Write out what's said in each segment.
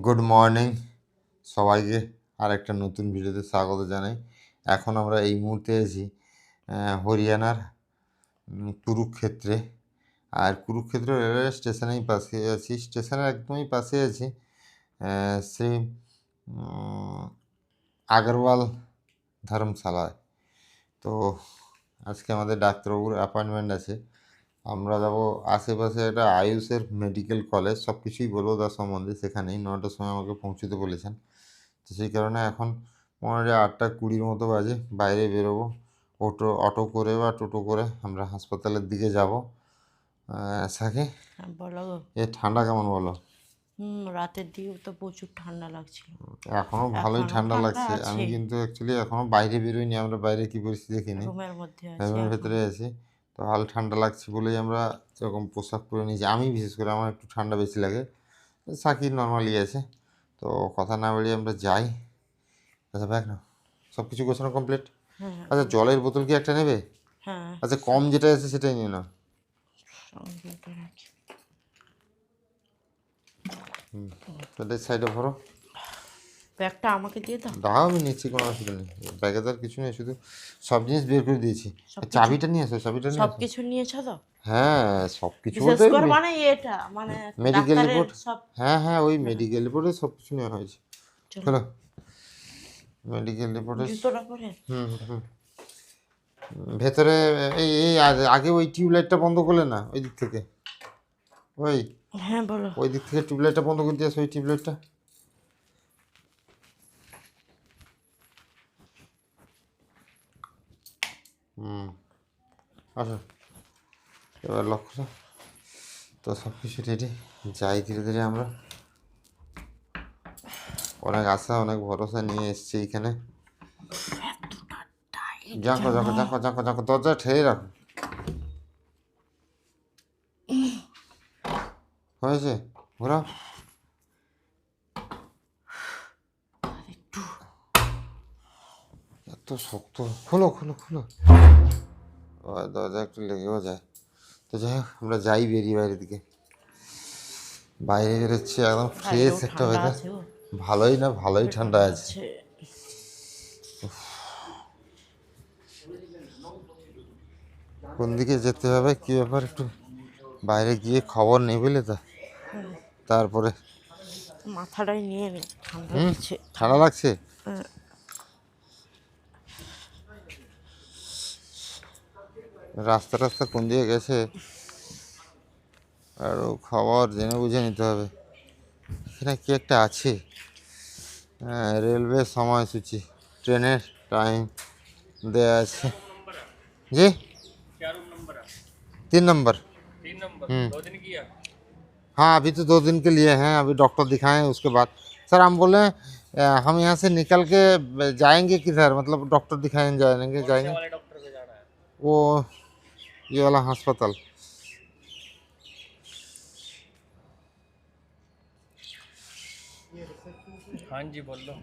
Good morning সবাইকে। আর একটা নতুন ভিডিওতে স্বাগত জানাই। এখন আমরা এই মুহূর্তে আছি হরিয়ানার কুরুক্ষেত্রে। আর কুরুক্ষেত্র রেলওয়ে স্টেশনেই পাশে আছি, স্টেশনের একদমই পাশে আছি শ্রী আগরওয়াল ধর্মশালায়। তো আজকে আমাদের ডাক্তারবাবুর অ্যাপয়েন্টমেন্ট আছে। আমরা যাব আশেপাশে একটা আয়ুষের মেডিকেল কলেজ, সব কিছুই বলবো তার সম্বন্ধে। সেখানেই 9টার সময় আমাকে পৌঁছতে বলেছেন। তো সেই কারণে এখন মোটামুটি 8:20 মতো বাজে, বাইরে বেরোবো। অটো করে বা টোটো করে আমরা হাসপাতালের দিকে যাব। সাথে বলো গো। এ ঠান্ডা কেমন বলো? রাতের দিকে তো প্রচুর ঠান্ডা লাগছিল। এখনো ভালোই ঠান্ডা লাগছে। আমি আছে। কিন্তু অ্যাকচুয়ালি এখনো বাইরে বেরোইনি, আমরা বাইরে কি পরিস্থিতি দেখিনি, রুমের মধ্যে আছি রুমের এখন। ভেতরে আছি। তো হাল ঠান্ডা লাগছে বলেই আমরা এরকম পোশাক পরে নিয়েছি। আমি বিশেষ করে, আমার একটু ঠান্ডা বেশি লাগে, সাকির নর্মালি আছে। তো কথা না বাড়িয়ে আমরা যাই। আচ্ছা ব্যাগ না, সব কিছু গোছানো কমপ্লিট। হ্যাঁ আচ্ছা জলের বোতল কি একটা নেবে? হ্যাঁ আচ্ছা কম যেটা আছে সেটাই নিয়ে নাও। সঙ্গে তো রাখি। ওটাই সাইডে ভরো। ব্যাগটা আমাকে দিয়ে দাও। দাও, আমি নিচ্ছি, কোনো অসুবিধা নেই। ব্যাগে তো আর কিছু নেই, শুধু সব জিনিস বের করে দিয়েছি। সবকিছু- চাবিটা নিয়ে আসো, চাবিটা নিয়ে আসো। সবকিছু নিয়েছো তো? হ্যাঁ সব কিছু বিশেষ বলতে করে মানে এটা মানে মেডিকেল ডাক্তারের রিপোর্ট। সব। হ্যাঁ ওই মেডিকেল রিপোর্টে সব কিছু নেওয়া হয়েছে। চলো চলো মেডিকেল রিপোর্টে। জুতোটা পরে। হুম ভেতরে এই এই আগে ওই টিউবলাইটটা বন্ধ করলে না ওই দিক থেকে, ওই হ্যাঁ বলো। ওই দিক থেকে টিউবলাইটটা বন্ধ করে দিয়েছে, ওই টিউবলাইটটা। আচ্ছা এবার লক্ষ্য। তো সব কিছু রেডি, যাই ধীরে ধীরে। আমরা অনেক আশা অনেক ভরসা নিয়ে এসছি এইখানে। জাঁকো জাঁকো জাঁকো জাঁকো জাঁকো, দরজা ঠেলে রাখো। হয়েছে, ঘোরাও। এত শক্ত, খোলো খোলো খোলো। দরজা একটু লেগেও যায়। তো যাই হোক, আমরা যাই বেরিয়ে বাইরের দিকে। বাইরে বেরোচ্ছি একদম ফ্রেশ একটা ওয়েদার। ভালোই না, ভালোই ঠান্ডা আছে। কোন দিকে যেতে হবে কী ব্যাপার একটু বাইরে গিয়ে খবর নেই, বুঝলে তো। তারপরে মাথাটাই নিয়ে নি, ঠান্ডা লাগছে। ঠান্ডা লাগছে। রাস্তা রাস্তা কোন দিকে গেছে আরও খবর জেনে বুঝে নিতে হবে। এখানে কি একটা আছে, রেলওয়ে সময়সূচি, ট্রেনের টাইম দেয়া আছে। जी 3 नंबर। 3 नंबर 2 दिन किया। हाँ अभी तो 2 दिन के लिए हैं, अभी डॉक्टर दिखाएं उसके बाद। सर हम बोले हम यहाँ से निकल के जाएंगे किधर, मतलब डॉक्टर दिखाएं जाएंगे कौन वाले डॉक्टर पे जाना है? वो ये वाला अस्पताल। हाँ जी बोल लो।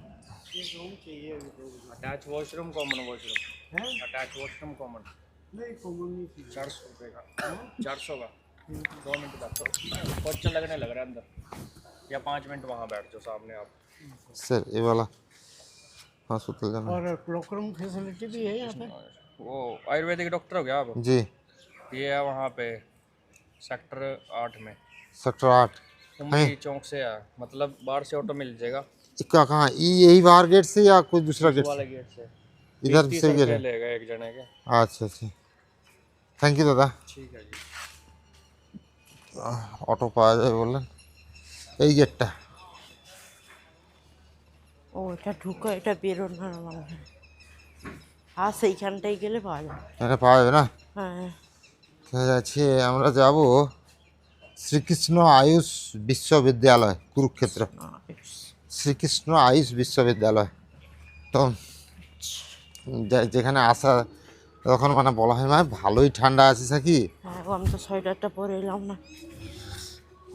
अटैच वॉशरूम कॉमन वॉशरूम है। अटैच वॉशरूम कॉमन नहीं, कॉमन नहीं। 400 रुपये का। 400 का। 2 मिनट बात करो, क्वेश्चन लगने लग रहा है अंदर, या 5 मिनट वहाँ बैठ जाओ सामने आप। सर ये वाला अस्पताल जाना। और क्लोक रूम फैसिलिटी भी है यहाँ पे। वो आयुर्वेदिक डॉक्टर हो गया आप? जी ये है वहाँ पे सेक्टर 8 में, सेक्टर 8। उमरी चौक से है, मतलब बाहर से ऑटो मिल जाएगा। क्या कहाँ, यही बाहर गेट से या कोई दूसरा गेट वाले से? गेट से इधर 30 से गेट रुपये है। लेगा एक जने के। अच्छा अच्छा, থ্যাংক ইউ দাদা। ठीक है जी। অটো পাওয়া যাবে বললেন, এই গেটটা। ও এটা ঢুকো, এটা বেরোনো না মনে হয়। আর সেইখানটাই গেলে পাওয়া যাবে। এটা পাওয়া যাবে না? হ্যাঁ ঠিক আছে, আমরা যাব শ্রীকৃষ্ণ আয়ুষ বিশ্ববিদ্যালয় কুরুক্ষেত্র, শ্রীকৃষ্ণ আয়ুষ বিশ্ববিদ্যালয়। তো যেখানে আসা তখন মানে বলা হয় মানে ভালোই ঠান্ডা আছে সাকি, হ্যাঁ আমি তো সোয়েটারটা পরে এলাম না।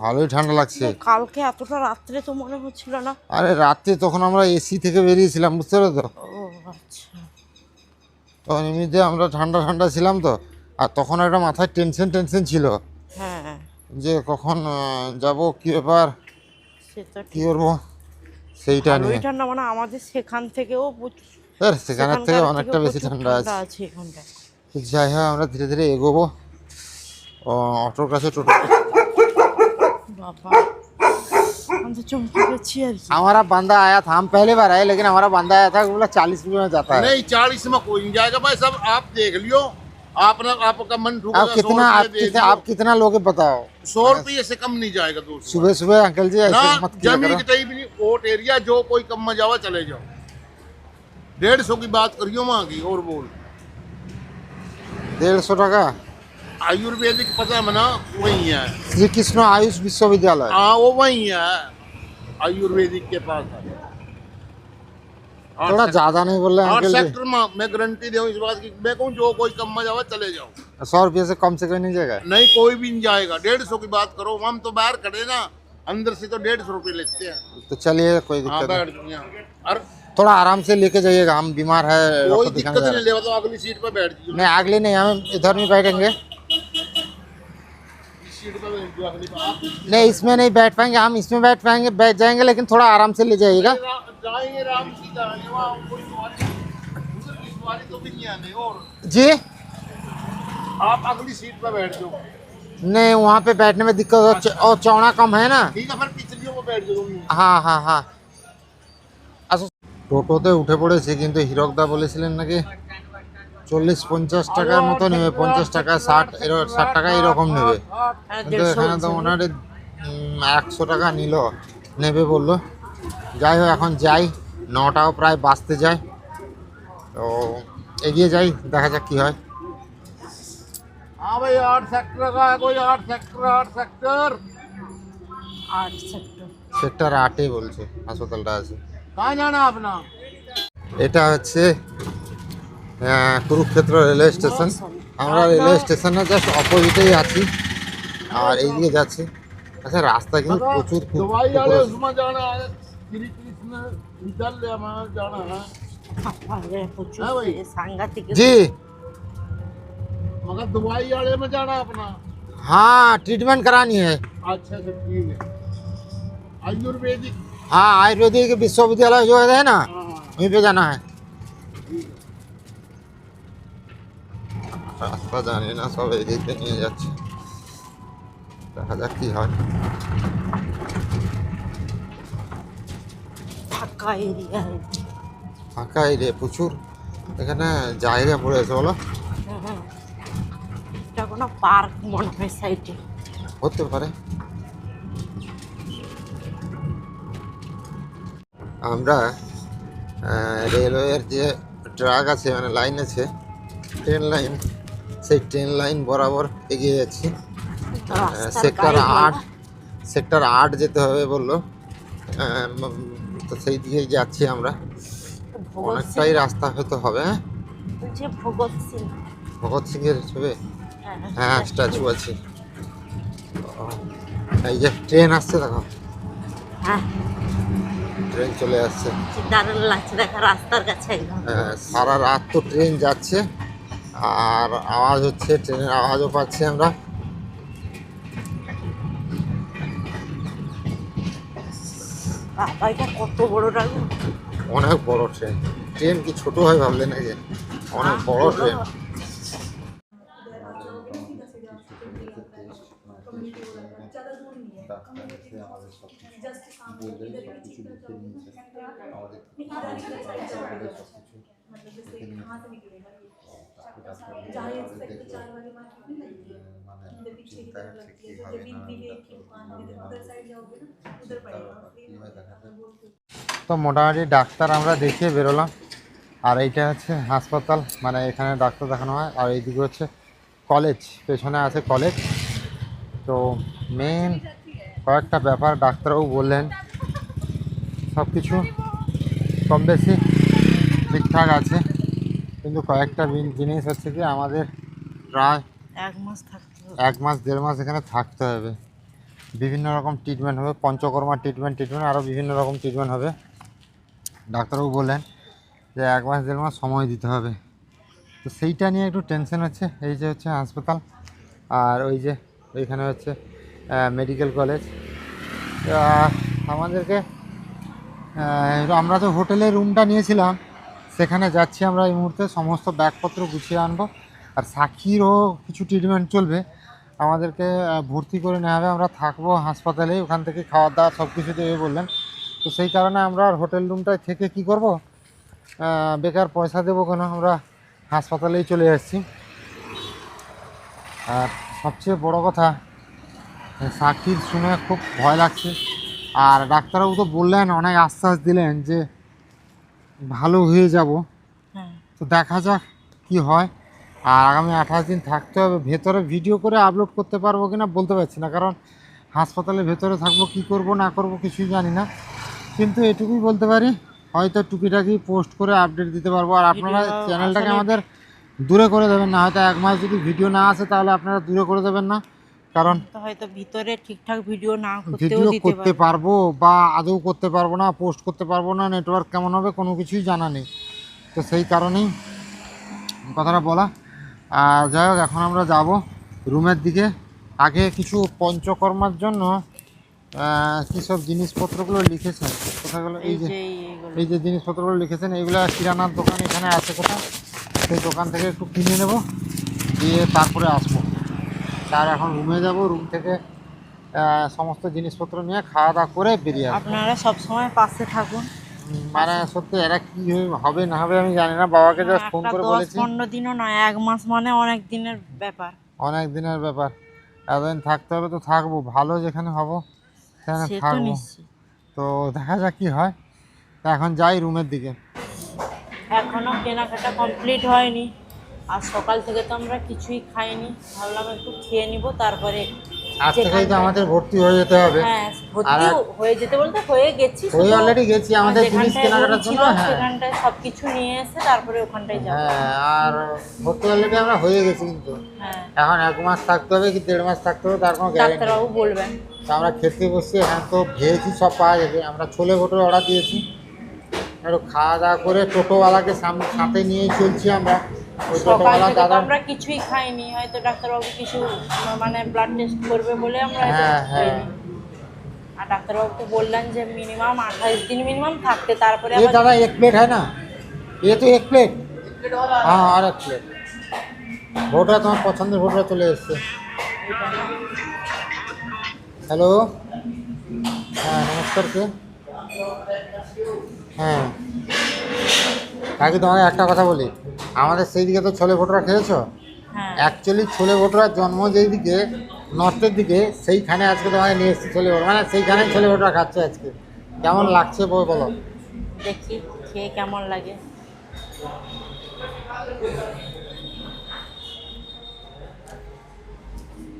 ভালোই ঠান্ডা লাগছে। কালকে এতটা রাত্রে তো মনে হচ্ছিল না। আরে রাতে তখন আমরা এসি থেকে বেরিয়েছিলাম, বুঝতে পারো তো। ও আচ্ছা। তখন এমনিতে আমরা ঠান্ডা ঠান্ডা ছিলাম তো, আর তখন একটা মাথায় টেনশন ছিল হ্যাঁ যে কখন যাব, কী ব্যাপার। সে তো কী করবো সেইটা আর নিয়ে। ওই ঠান্ডা মানে আমাদের সেখান থেকেও সেখানের থেকে অনেকটা বেশি প্রচুর ঠান্ডা আছে। আছে এখানটায়। তো যাই হোক আমরা ধীরে ধীরে এগোবো। অটোর কাছে টোটো বাবা আমি তো চমকে গেছি আর কি। हमारा बंदा आया था, हम पहले बार आए लेकिन हमारा बंदा आया था बोला 40 रुपये में जाता है। नहीं 40 में कोई नहीं जाएगा भाई, सब आप देख लियो, आपका मन आप ठुकेगा। कितना आप कितना लोगे बताओ। 100 रुपये से कम नहीं जाएगा दोस्तों। सुबह सुबह अंकल जी ऐसे ना मत किया जमीन करो। की टाइप नहीं, ओट एरिया जो कोई कम में जावा चले जाओ। 150 की बात करियो वहाँ की और बोल। 150 টাকা। आयुर्वेदिक पता है ना, वही है। श्री कृष्ण आयुष विश्वविद्यालय। हाँ वो वही है, आयुर्वेदिक के पास है। थोड़ा ज्यादा नहीं बोल रहे 8 अंकल जी। सेक्टर में मैं गारंटी दूं इस बात की, मैं कहूँ जो कोई कम में जावा चले जाओ। 100 रुपये से कम से कोई नहीं जाएगा। नहीं कोई भी नहीं जाएगा। 150 की बात करो, हम तो बाहर खड़े ना, अंदर से तो 150 रुपये लेते हैं। तो चलिए कोई हाँ दिक्कत नहीं। बैठ जाओ यहाँ। और थोड़ा आराम से लेके जाइएगा, हम बीमार है कोई डॉक्टर दिक्कत दिखाने जा नहीं, रहे ले तो अगली सीट पर बैठ जाओ। हैं। नहीं अगले नहीं, हम इधर नहीं बैठेंगे। इस सीट पर बैठ जाओ अगली पर। आप नहीं इसमें नहीं बैठ पाएंगे, हम इसमें बैठ पाएंगे, बैठ जाएंगे लेकिन थोड़ा आराम से ले जाइएगा। जाएंगे राम सीता, वहाँ कोई सवारी उधर की सवारी तो भी नहीं आने। और जी आप अगली सीट पर बैठ जाओ। नहीं वहाँ पे बैठने में दिक्कत और चौड़ा कम है ना। ठीक है फिर पिछलियों को बैठ जाओ। হ্যাঁ হ্যাঁ হ্যাঁ আচ্ছা টোটোতে উঠে পড়েছি, কিন্তু হিরকদা বলেছিলেন নাকি 40-50 টাকার মতো নেবে, 50 টাকা 60 টাকা এরকম নেবে। হ্যাঁ, কিন্তু 150 এখানে তো বলছে। ওনার 100 টাকা নিল, নেবে বললো। যাই হোক এখন যাই, 9টাও প্রায় বাজতে যায়, তো এগিয়ে যাই, দেখা যাক কী হয়। हाँ भाई 8 सेक्टर का है कोई, 8 सेक्टर 8 सेक्टर। 8 সেক্টর। সেক্টর 8-এ বলছে হাসপাতালটা আছে। कहाँ जाना अपना? এটা হচ্ছে কুরুক্ষেত্র রেলওয়ে স্টেশন। আমরা রেলওয়ে স্টেশনের জাস্ট অপোজিটেই আছি আর এইদিকে যাচ্ছি। আচ্ছা রাস্তা কিন্তু প্রচুর दवाई वाले उसमें जाना है, श्री कृष्ण विद्यालय में जाना है। আরে প্রচুর হ্যাঁ ভাই। সাংঘাতিক। জি मगर दवाई वाले में जाना अपना। हाँ ट्रीटमेंट करानी है। अच्छा अच्छा ठीक है। आयुर्वेदिक। हाँ आयुर्वेदिक विश्वविद्यालय जो है ना, हाँ वहीं पे जाना है। রাস্তা জানি না, সব এদিকে নিয়ে যাচ্ছে, দেখা যাক কি হয়। ফাঁকা এরিয়া। ফাঁকা এরিয়া প্রচুর, এখানে জায়গা পড়েছে বলো। এটা কোনো পার্ক মনে হয় সাইডে। হতে পারে। আমরা রেলওয়ের যে ট্র্যাক আছে মানে লাইন আছে, ট্রেন লাইন, সেই ট্রেন লাইন বরাবর এগিয়ে যাচ্ছি। সেক্টর 8 যেতে হবে বললো, তো সেই দিকে যাচ্ছি আমরা। অনেকটাই রাস্তা হয়তো হবে। হ্যাঁ যে ভগৎ সিং। ভগৎ সিংয়ের ছবি, হ্যাঁ স্ট্যাচু আছে। এই যে ট্রেন আসছে দেখো, হ্যাঁ ট্রেন চলে আসছে। দারুণ লাগছে দেখা রাস্তার কাছে একদম। সারা রাত তো ট্রেন যাচ্ছে আর আওয়াজ হচ্ছে, ট্রেনের আওয়াজও পাচ্ছি আমরা। বাবা এটা কত বড় রাখবো। অনেক বড় ট্রেন। ট্রেন কি ছোট হয় ভাবলে নাকি, অনেক বড় ট্রেন। তো মোটামুটি ডাক্তার আমরা দেখিয়ে বেরোলাম, আর এইটা হচ্ছে হাসপাতাল, মানে এখানে ডাক্তার দেখানো হয়। আর এইদিকে হচ্ছে কলেজ, পেছনে আছে কলেজ। তো মেন কয়েকটা ব্যাপার ডাক্তারবাবু বললেন, সব কিছু কম বেশি ঠিকঠাক আছে, কিন্তু কয়েকটা জিনিস হচ্ছে কি আমাদের প্রায় 1 মাস থাকতে হবে। 1 মাস 1.5 মাস এখানে থাকতে হবে। বিভিন্ন রকম ট্রিটমেন্ট হবে, পঞ্চকর্মা ট্রিটমেন্ট আরও বিভিন্ন রকম ট্রিটমেন্ট হবে। ডাক্তারবাবু বললেন যে 1 মাস 1.5 মাস সময় দিতে হবে। তো সেইটা নিয়ে একটু টেনশন হচ্ছে। এই যে হচ্ছে হাসপাতাল, আর ওই যে ওইখানে হচ্ছে মেডিকেল কলেজ। আমাদেরকে আমরা তো হোটেলে রুমটা নিয়েছিলাম, সেখানে যাচ্ছি আমরা এই মুহূর্তে। সমস্ত ব্যাগপত্র গুছিয়ে আনবো। আর সাকিরও কিছু ট্রিটমেন্ট চলবে, আমাদেরকে ভর্তি করে নেওয়া হবে। আমরা থাকবো হাসপাতালে, ওখান থেকে খাওয়া দাওয়া সব কিছু দেবে বললেন। তো সেই কারণে আমরা আর হোটেল রুমটায় থেকে কি করব, বেকার পয়সা দেবো কেন, আমরা হাসপাতালেই চলে যাচ্ছি। আর সবচেয়ে বড় কথা, সাকির শুনে খুব ভয় লাগছে। আর ডাক্তারবাবু তো বললেন, অনেক আশ্বাস দিলেন যে ভালো হয়ে যাব। হ্যাঁ, তো দেখা যাক কি হয়। আর আগামী 28 দিন থাকতে হবে। ভেতরে ভিডিও করে আপলোড করতে পারবো কিনা বলতে পারছি না, কারণ হাসপাতালের ভেতরে থাকবো, কি করব না করব কিছুই জানি না। কিন্তু এটুকুই বলতে পারি, হয়তো টুকিটাকি পোস্ট করে আপডেট দিতে পারবো। আর আপনারা ভিডিও চ্যানেলটাকে আসলে- আমাদের দূরে করে দেবেন না, হয়তো 1 মাস যদি ভিডিও না আসে তাহলে আপনারা দূরে করে দেবেন না, কারণ তো হয়তো ভিতরে ঠিকঠাক ভিডিও না করতেও ভিডিও দিতে করতে পারে। পারবো বা আদৌ করতে পারবো না, পোস্ট করতে পারবো না, নেটওয়ার্ক কেমন হবে কোনো কিছুই জানা নেই। তো সেই কারণেই কথাটা বলা। আর যাই হোক, এখন আমরা যাব রুমের দিকে। আগে কিছু পঞ্চকর্মার জন্য কী সব জিনিসপত্রগুলো লিখেছেন, কোথায় গেলো, এই এই যে যে এইগুলো এই যে জিনিসপত্রগুলো লিখেছেন, এইগুলো কিরানার দোকান এখানে আছে কোথাও, সেই দোকান থেকে একটু কিনে নেব, দিয়ে তারপরে আসবো। তার এখন রুমে যাব, রুম থেকে সমস্ত জিনিসপত্র নিয়ে খাওয়া দাওয়া করে বেরিয়ে আসবো। আপনারা সব সময় পাশে থাকুন। মানে সত্যি এরা কি হবে না হবে আমি জানি না, বাবাকে জাস্ট ফোন একটা করে 10 বলেছি। 15 দিনও নয়, 1 মাস মানে অনেক দিনের ব্যাপার। অনেক দিনের ব্যাপার, এতদিন থাকতে হবে তো থাকবো, ভালো যেখানে হব সেখানে সে তো থাকবো। নিশ্চিত। তো দেখা যাক কি হয়। তা এখন যাই রুমের দিকে। এখনো কেনাকাটা কমপ্লিট হয়নি, আর সকাল থেকে তো আমরা কিছুই খাইনি। ভাবলাম একটু খেয়ে নিব, তারপরে আজ থেকেই তো আমাদের ভর্তি হয়ে যেতে হবে। হ্যাঁ, ভর্তি আর হয়ে যেতে বলতে হয়ে গেছি, হয়ে শুধু অলরেডি গেছি আমাদের জিনিস যেখানটায় কেনাকাটার room জন্য। ছিল, হ্যাঁ সেখানটায় সবকিছু নিয়ে এসে তারপরে ওখানটায় যাবো। হ্যাঁ, আর ভর্তি অলরেডি আমরা হয়ে গেছি, কিন্তু হ্যাঁ, এখন 1 মাস থাকতে হবে কি 1.5 মাস থাকতে হবে তার কোনো গ্যারেন্টি। ডাক্তারবাবু বলবেন। তো আমরা খেতে বসছি, এখন তো ভেজই সব পাওয়া যাবে। আমরা ছোলে ভটোরে অর্ডার দিয়েছি, একটু খাওয়া দাওয়া করে টোটোওয়ালাকে সাথে নিয়েই চলছি আমরা। ওই সকাল টোটোওয়ালা থেকে তো দাদা, আমরা কিছুই খাইনি, হয়তো ডাক্তারবাবু কিছু মানে ব্লাড টেস্ট করবে বলে আমরা হয়তো হ্যাঁ, হ্যাঁ। খাইনি। আর ডাক্তারবাবুকে বললেন যে মিনিমাম 28 দিন মিনিমাম থাকতে, তারপরে ये আবার दादा 1 प्लेट है ना, ये तो 1 प्लेट। हाँ, और 1 प्लेट ভোটরা তোমার পছন্দের ভোটরা চলে এসছে। হ্যালো, হ্যাঁ নমস্কার, কে? হ্যাঁ, কাকি তোমাকে একটা কথা বলি, আমাদের সেই দিকে তো ছোলে ভোটরা খেয়েছো। হ্যাঁ, অ্যাকচুয়ালি ছোলে ভোটরার জন্ম যেই দিকে, নর্থের দিকে, সেইখানে আজকে তোমাকে নিয়ে এসেছি ছোলে ভোটরা, মানে সেইখানেই ছোলে ভোটরা খাচ্ছে আজকে। কেমন লাগছে বলো? দেখি খেয়ে কেমন লাগে।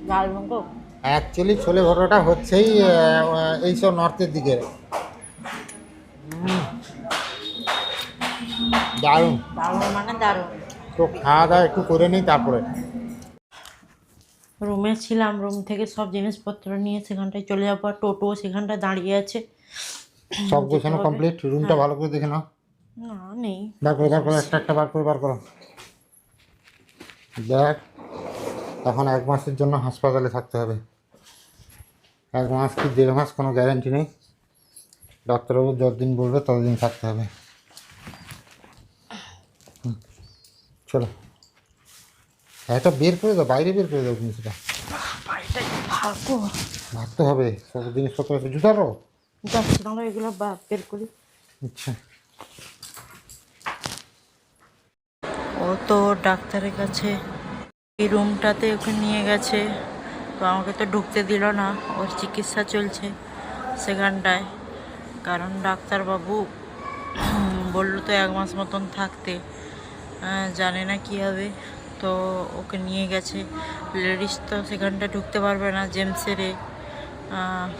ঝাল লঙ্কা অ্যাকচুয়ালি ছোলে ভটোটা হচ্ছেই এইসব নর্থের দিকে। দারুণ। দারুণ মানে দারুণ। তো খাওয়া দাওয়া একটু করে নিই তারপরে। রুমে ছিলাম, রুম থেকে সব জিনিসপত্র নিয়ে সেখানটায় চলে যাবো। আর টোটো সেখানটায় দাঁড়িয়ে আছে। সব গোছানো কমপ্লিট, রুমটা ভালো করে দেখে নাও। না, নেই। বার করে একটা একটা বার করো। দেখ, এখন 1 মাসের জন্য হাসপাতালে থাকতে হবে। 1 মাস কি 1.5 মাস কোনো গ্যারান্টি নেই। ডাক্তারবাবু যতদিন বলবে ততদিন থাকতে হবে। চলো, এটা বের করে দাও, বাইরে বের করে দাও জিনিসটা। ভাবতে হবে, সব জিনিসপত্র আছে। জুতারও যাচ্ছি, আমরা এগুলো বের করি। আচ্ছা, ও তো ডাক্তারের কাছে এই রুমটাতে ওকে নিয়ে গেছে, তো আমাকে তো ঢুকতে দিল না। ওর চিকিৎসা চলছে সেখানটায়, কারণ ডাক্তারবাবু বললো তো 1 মাস মতন থাকতে। জানে না কী হবে, তো ওকে নিয়ে গেছে। লেডিস তো সেখানটা ঢুকতে পারবে না জেমসেরে,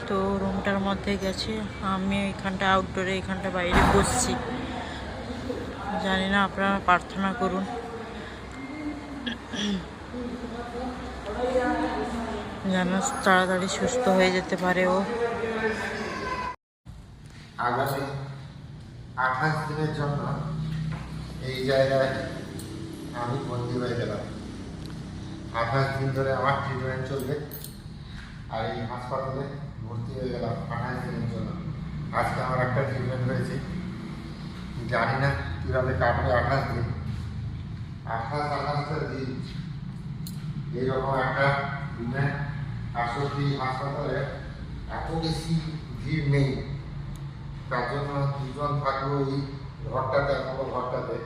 তো রুমটার মধ্যে গেছে। আমি এখানটা আউটডোরে, এখানটা বাইরে বসছি। জানি না, আপনারা প্রার্থনা করুন যেন তাড়াতাড়ি সুস্থ হয়ে যেতে পারে ও। আগামী 28 দিনের জন্য এই জায়গায় আমি বন্দি হয়ে গেলাম। 28 দিন ধরে আমার ট্রিটমেন্ট চলবে, আর এই হাসপাতালে ভর্তি হয়ে গেলাম 28 দিনের জন্য। আজকে আমার একটা ট্রিটমেন্ট হয়েছে, জানি না কীভাবে কাটবে 28 দিন। 28 দিন এইরকম একটা রুমে, আসলে হাসপাতালে এত বেশি ভিড় নেই, তার জন্য দুজন থাকলেও এই ঘরটাতে, এত বড় ঘরটাতে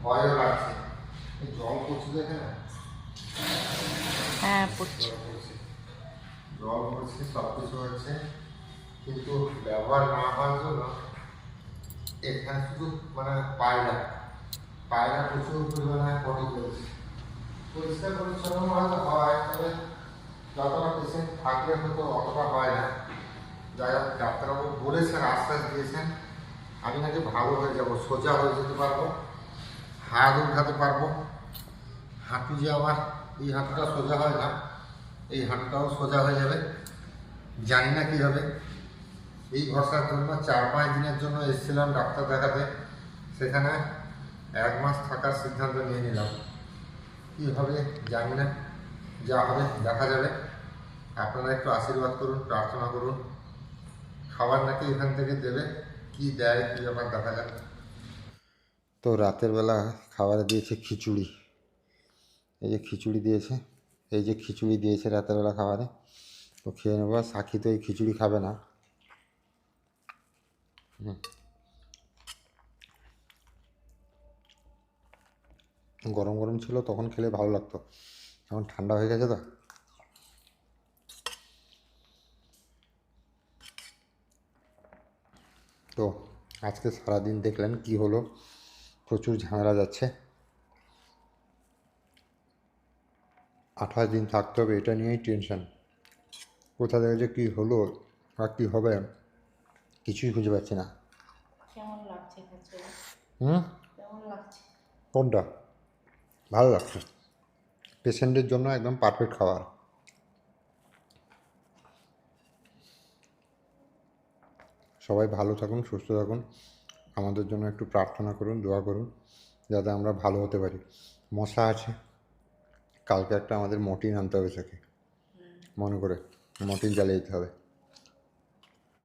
ভয়ও লাগছে। এই জল পড়ছে দেখে না, হ্যাঁ পড়ছে। জল পড়ছে, সব কিছু হচ্ছে, কিন্তু ব্যবহার না হওয়ার জন্য এখানে শুধু মানে পায়রা প্রচুর পরিমাণে পটি করেছে। পরিষ্কার পরিচ্ছন্ন হয়তো হয়, তবে যতটা পেশেন্ট থাকলে হয়তো অতটা হয় না। যাই হোক, ডাক্তারবাবু বলেছেন, আশ্বাস দিয়েছেন আমি নাকি ভালো হয়ে যাব, সোজা হয়ে যেতে পারবো, হাত উঠাতে পারবো। হাঁটু যে আমার, এই হাঁটুটা সোজা হয় না, এই হাঁটুটাও সোজা হয়ে যাবে। জানি না কী হবে। এই ভরসার জন্য 4-5 দিনের জন্য এসেছিলাম ডাক্তার দেখাতে, সেখানে 1 মাস থাকার সিদ্ধান্ত নিয়ে নিলাম। কী হবে জানি না, যা হবে দেখা যাবে। আপনারা একটু আশীর্বাদ করুন, প্রার্থনা করুন। খাবার নাকি এখান থেকে দেবে, কি দেয় কী ব্যাপার দেখা যাক। তো রাতের বেলা খাবারে দিয়েছে খিচুড়ি, এই যে খিচুড়ি দিয়েছে, এই যে খিচুড়ি দিয়েছে রাতের বেলা খাবারে। তো খেয়ে নেবো। সাক্ষী তো এই খিচুড়ি খাবে না। গরম গরম ছিল তখন খেলে ভালো লাগতো, এখন ঠান্ডা হয়ে গেছে তো। তো আজকে সারাদিন দেখলেন কি হলো, প্রচুর ঝামেলা যাচ্ছে। 28 দিন থাকতে হবে, এটা নিয়েই টেনশন। কোথা থেকে যে কী হলো আর কী হবে কিছুই খুঁজে পাচ্ছি না। কেমন লাগছে খিচুড়ি? হুম, কেমন লাগছে? কোনটা ভালো লাগছে? পেশেন্টের জন্য একদম পারফেক্ট খাবার। সবাই ভালো থাকুন, সুস্থ থাকুন। আমাদের জন্য একটু প্রার্থনা করুন, দোয়া করুন, যাতে আমরা ভালো হতে পারি। মশা আছে, কালকে একটা আমাদের মর্টিন আনতে হবে, সেকে মনে করে মর্টিন জ্বালিয়ে দিতে হবে।